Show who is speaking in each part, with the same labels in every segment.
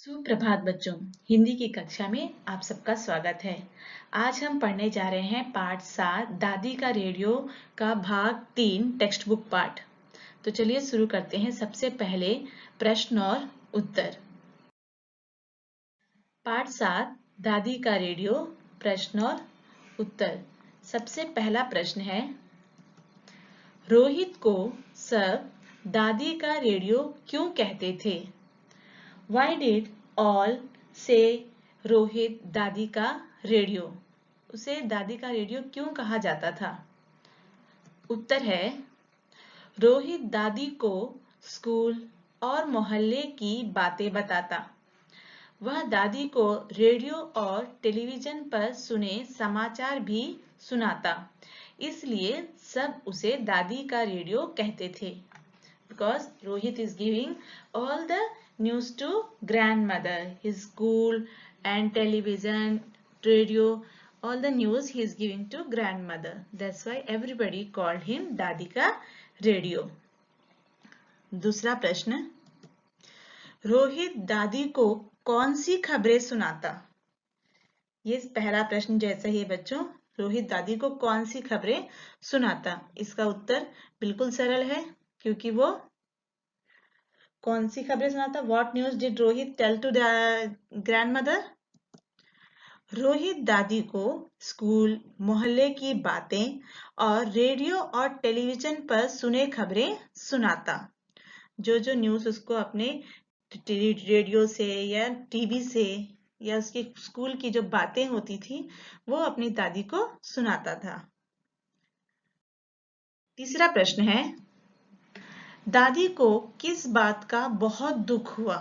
Speaker 1: सुप्रभात बच्चों, हिंदी की कक्षा में आप सबका स्वागत है। आज हम पढ़ने जा रहे हैं पाठ 7 दादी का रेडियो का भाग 3 टेक्स्ट बुक पाठ। तो चलिए शुरू करते हैं। सबसे पहले प्रश्न और उत्तर। पाठ 7 दादी का रेडियो प्रश्न और उत्तर। सबसे पहला प्रश्न है, रोहित को सब दादी का रेडियो क्यों कहते थे? Why did all say Rohit दादी का रेडियो? उसे दादी का रेडियो क्यों कहा जाता था? उत्तर है, रोहित दादी को स्कूल और मोहल्ले की बातें बताता। वह दादी को रेडियो और टेलीविजन पर सुने समाचार भी सुनाता, इसलिए सब उसे दादी का रेडियो कहते थे। Because Rohit is giving all the news to grandmother, his school and television, radio, all the news he is giving to grandmother. That's why everybody called him दादी का रेडियो। दूसरा प्रश्न, रोहित दादी को कौन सी खबरें सुनाता? ये पहला प्रश्न जैसा ही है बच्चों, रोहित दादी को कौन सी खबरें सुनाता? इसका उत्तर बिल्कुल सरल है, क्योंकि वो कौन सी खबरें सुनाता? What news did Rohit tell to grandmother? Rohit दादी को स्कूल, मोहल्ले की बातें और रेडियो और टेलीविजन पर सुने खबरें सुनाता। जो जो न्यूज़ उसको अपने रेडियो से या टीवी से या उसके स्कूल की जो बातें होती थी वो अपनी दादी को सुनाता था। तीसरा प्रश्न है, दादी को किस बात का बहुत दुख हुआ?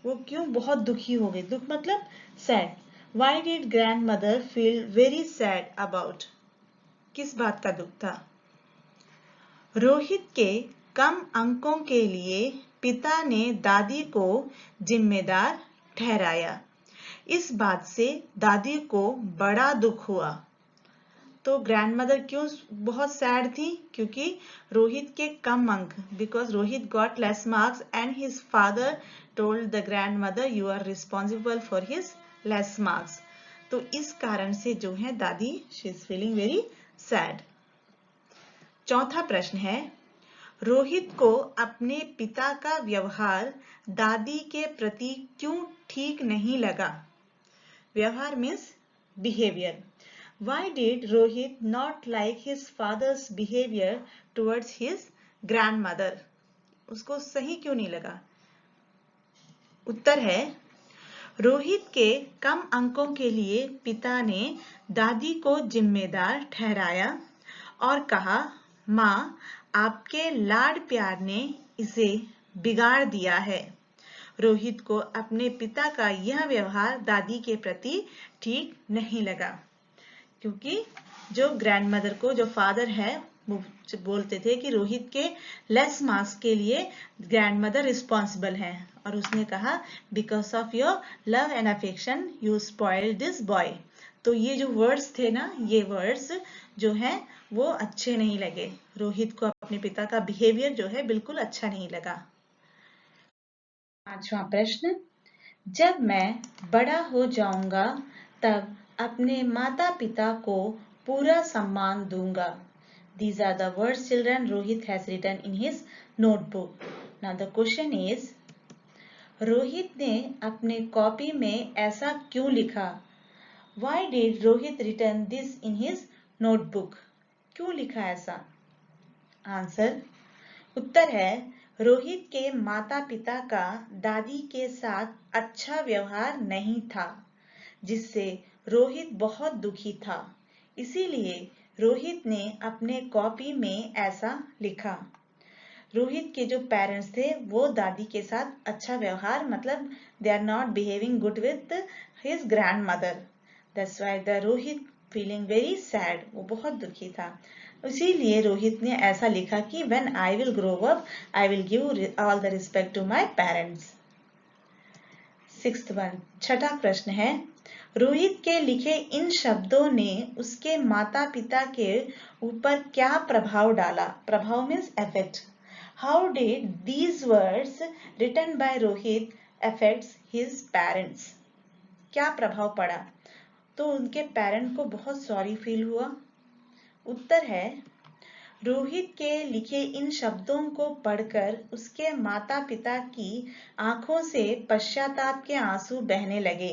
Speaker 1: वो क्यों बहुत दुखी हो गई? दुख मतलब sad. Why did grandmother feel very sad about? किस बात का दुख था? रोहित के कम अंकों के लिए पिता ने दादी को जिम्मेदार ठहराया। इस बात से दादी को बड़ा दुख हुआ। तो ग्रैंडमदर क्यों बहुत सैड थी? क्योंकि रोहित के कम अंक, because Rohit got less marks and his father told the grandmother you are responsible for his less marks. तो इस कारण से जो है दादी she is feeling very sad. चौथा प्रश्न है, रोहित को अपने पिता का व्यवहार दादी के प्रति क्यों ठीक नहीं लगा? व्यवहार means behaviour. Why did Rohit not like his father's behavior towards his grandmother? उसको सही क्यों नहीं लगा? उत्तर है, रोहित के कम अंकों के लिए पिता ने दादी को जिम्मेदार ठहराया और कहा, माँ, आपके लाड प्यार ने इसे बिगाड़ दिया है। रोहित को अपने पिता का यह व्यवहार दादी के प्रति ठीक नहीं लगा, क्योंकि जो ग्रैंडमदर को जो फादर है वो बोलते थे कि रोहित के लेस मार्क्स के लिए ग्रैंडमदर रिस्पॉन्सिबल है, और उसने कहा because of your love and affection you spoil this boy. तो ये जो वर्ड्स थे ना, ये वर्ड्स जो है वो अच्छे नहीं लगे। रोहित को अपने पिता का बिहेवियर जो है बिल्कुल अच्छा नहीं लगा। पांचवा प्रश्न, जब मैं बड़ा हो जाऊंगा तब अपने माता पिता को पूरा सम्मान दूंगा। These are the words children Rohit has written in his notebook. Now the question is, Rohit ने अपने कॉपी में ऐसा क्यों लिखा? Why did Rohit written this in his notebook? क्यों लिखा ऐसा? आंसर, उत्तर है, रोहित के माता पिता का दादी के साथ अच्छा व्यवहार नहीं था, जिससे रोहित बहुत दुखी था। इसीलिए रोहित ने अपने कॉपी में ऐसा लिखा। रोहित के जो पेरेंट्स थे वो दादी के साथ अच्छा व्यवहार मतलब they are not behaving good with his grandmother. That's why the Rohit feeling very sad, वो बहुत दुखी था। इसीलिए रोहित ने ऐसा लिखा कि when I will grow up I will give all the respect to my parents. Sixth one, छठा प्रश्न है, रोहित के लिखे इन शब्दों ने उसके माता पिता के ऊपर क्या प्रभाव डाला? प्रभाव means effect. How did these words written by Rohit affects his parents? क्या प्रभाव पड़ा? तो उनके पेरेंट को बहुत सॉरी फील हुआ। उत्तर है, रोहित के लिखे इन शब्दों को पढ़कर उसके माता पिता की आंखों से पश्चाताप के आंसू बहने लगे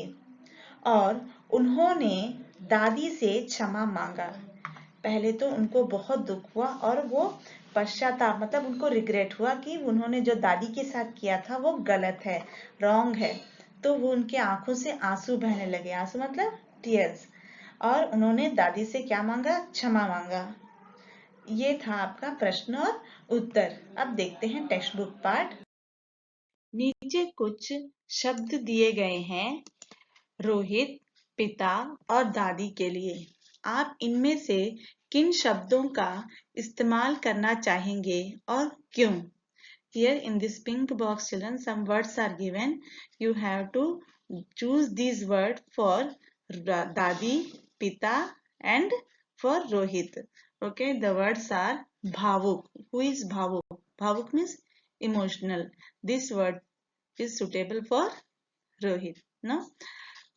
Speaker 1: और उन्होंने दादी से क्षमा मांगा। पहले तो उनको बहुत दुख हुआ और वो पश्चाताप मतलब उनको रिग्रेट हुआ कि उन्होंने जो दादी के साथ किया था वो गलत है, रॉन्ग है। तो वो उनके आंखों से आंसू बहने लगे, आंसू मतलब टीयर्स, और उन्होंने दादी से क्या मांगा? क्षमा मांगा। ये था आपका प्रश्न और उत्तर। अब देखते हैं टेक्स्ट बुक पार्ट। नीचे कुछ शब्द दिए गए हैं रोहित, पिता और दादी के लिए। आप इनमें से किन शब्दों का इस्तेमाल करना चाहेंगे और क्यों? Here in this pink box, children, some words are given. You have to choose these words for Dadi, Pita, and for Rohit. Okay, the words are bhavuk. Who is bhavuk? Bhavuk means emotional. This word is suitable for Rohit. No?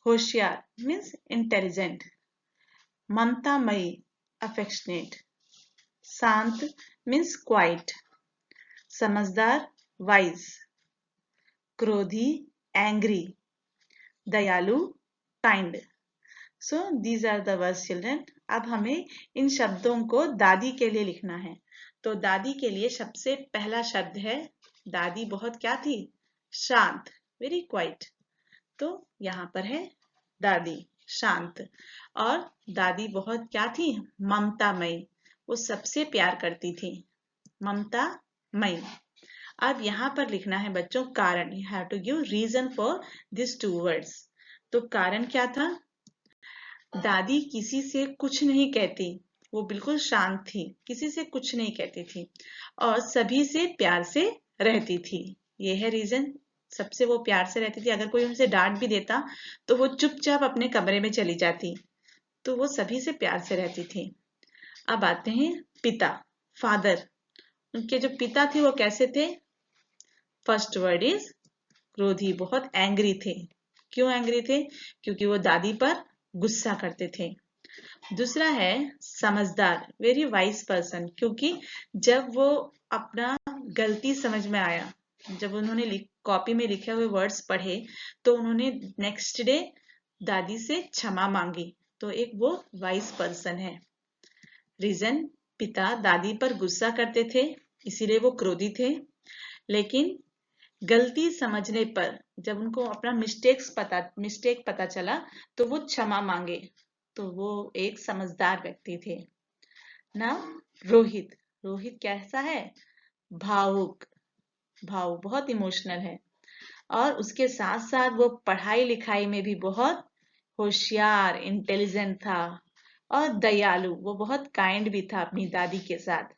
Speaker 1: होशियार means intelligent, ममतामयी affectionate, शांत means quiet, समझदार wise, क्रोधी angry, दयालु kind. So these are the words, children. अब हमें इन शब्दों को दादी के लिए लिखना है। तो दादी के लिए सबसे पहला शब्द है, दादी बहुत क्या थी? शांत, वेरी क्वाइट। तो यहाँ पर है दादी शांत, और दादी बहुत क्या थी? ममतामयी, वो सबसे प्यार करती थी, ममतामयी। अब यहाँ पर लिखना है बच्चों कारण। You have to give reason for this two words. तो कारण क्या था? दादी किसी से कुछ नहीं कहती, वो बिल्कुल शांत थी, किसी से कुछ नहीं कहती थी और सभी से प्यार से रहती थी। ये है रीजन। सबसे वो प्यार से रहती थी, अगर कोई उनसे डांट भी देता तो वो चुपचाप अपने कमरे में चली जाती। तो वो सभी से प्यार से रहती थी। अब आते हैं पिता, फादर। उनके जो पिता थे वो कैसे थे? फर्स्ट वर्ड इज क्रोधी, बहुत एंग्री थे। क्यों एंग्री थे? क्योंकि वो दादी पर गुस्सा करते थे। दूसरा है समझदार, वेरी वाइज पर्सन, क्योंकि जब वो अपना गलती समझ में आया, जब उन्होंने कॉपी में लिखे हुए वर्ड्स पढ़े तो उन्होंने नेक्स्ट डे दादी से क्षमा मांगी। तो एक वो वाइज पर्सन है। रीजन, पिता दादी पर गुस्सा करते थे इसीलिए वो क्रोधी थे, लेकिन गलती समझने पर जब उनको अपना मिस्टेक पता चला तो वो क्षमा मांगे। तो वो एक समझदार व्यक्ति थे ना। रोहित, रोहित कैसा है? भावुक, बहुत इमोशनल है, और उसके साथ साथ वो पढ़ाई लिखाई में भी बहुत होशियार, इंटेलिजेंट था, और दयालु, वो बहुत काइंड भी था अपनी दादी के साथ।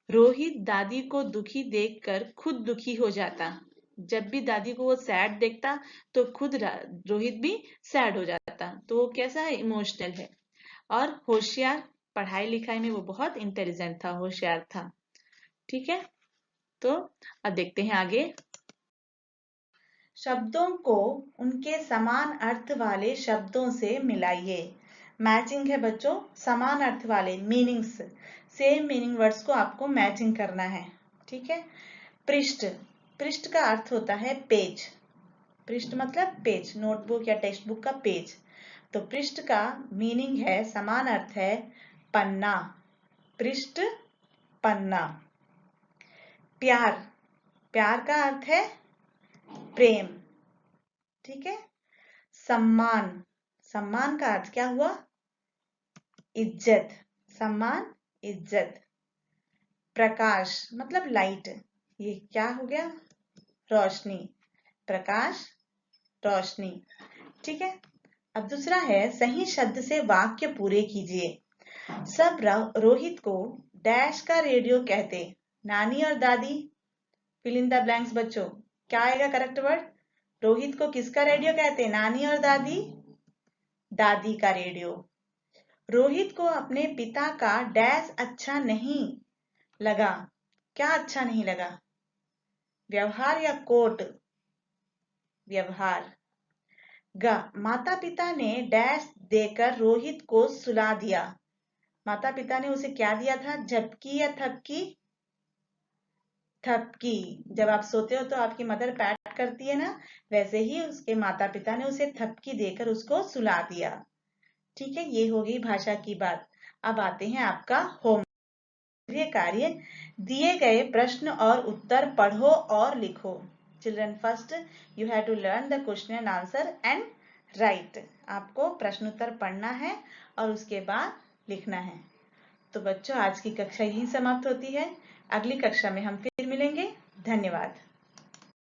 Speaker 1: रोहित दादी को दुखी देखकर खुद दुखी हो जाता। जब भी दादी को वो सैड देखता तो खुद रोहित भी सैड हो जाता। तो वो कैसा है? इमोशनल है। और होशियार, पढ़ाई लिखाई में वो बहुत इंटेलिजेंट था, होशियार था। ठीक है, तो अब देखते हैं आगे। शब्दों को उनके समान अर्थ वाले शब्दों से मिलाइए। मैचिंग है बच्चों, समान अर्थ वाले मीनिंग्स, सेम मीनिंग वर्ड्स को आपको मैचिंग करना है। ठीक है। पृष्ठ, पृष्ठ का अर्थ होता है पेज। पृष्ठ मतलब पेज, नोटबुक या टेक्स्ट बुक का पेज। तो पृष्ठ का मीनिंग है, समान अर्थ है पन्ना, पृष्ठ पन्ना। प्यार, प्यार का अर्थ है प्रेम। ठीक है। सम्मान, सम्मान का अर्थ क्या हुआ? इज्जत, सम्मान इज्जत। प्रकाश मतलब लाइट, ये क्या हो गया? रोशनी, प्रकाश रोशनी। ठीक है। अब दूसरा है, सही शब्द से वाक्य पूरे कीजिए। सब रोहित को डैश का रेडियो कहते, नानी और दादी। फिल इन द ब्लैंक्स बच्चों, क्या आएगा करेक्ट वर्ड? रोहित को किसका रेडियो कहते? नानी और दादी, दादी का रेडियो। रोहित को अपने पिता का डैश अच्छा नहीं लगा। क्या अच्छा नहीं लगा? व्यवहार या कोट? व्यवहार। ग, माता पिता ने डैश देकर रोहित को सुला दिया। माता पिता ने उसे क्या दिया था? झपकी या थपकी? थपकी। जब आप सोते हो तो आपकी मदर पैट करती है ना, वैसे ही उसके माता पिता ने उसे थपकी देकर उसको सुला दिया। ठीक है, ये हो गई भाषा की बात। अब आते हैं आपका होम कार्य। दिए गए प्रश्न और उत्तर पढ़ो और लिखो। Children, first you have to learn the question and answer and write. आपको प्रश्न उत्तर पढ़ना है और उसके बाद लिखना है। तो बच्चों, आज की कक्षा यही समाप्त होती है। अगली कक्षा में हम फिर मिलेंगे। धन्यवाद।